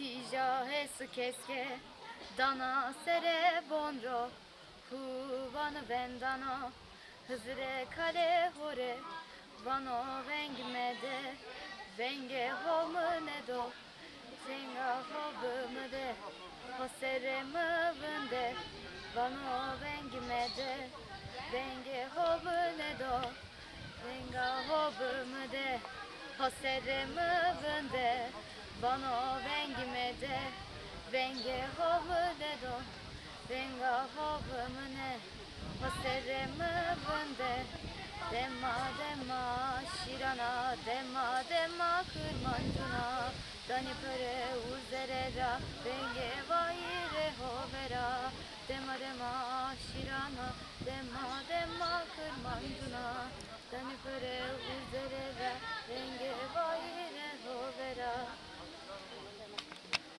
Tija hesu keske dana sere bonro Huvanu vendano hızre kale hore Vano vengmede venge homune do Zenga hobumde hosere mövünde Vano vengmede venge homune do Zenga hobumde hosere mövünde Vano vengmede venge homune do Venga hovumne hosere mövünde Dema dema shirana dema dema kurmanjuna Dani pere uzerera venge vaire hovera Dema dema shirana dema dema kurmanjuna Dani pere uzerera venge vaire hovera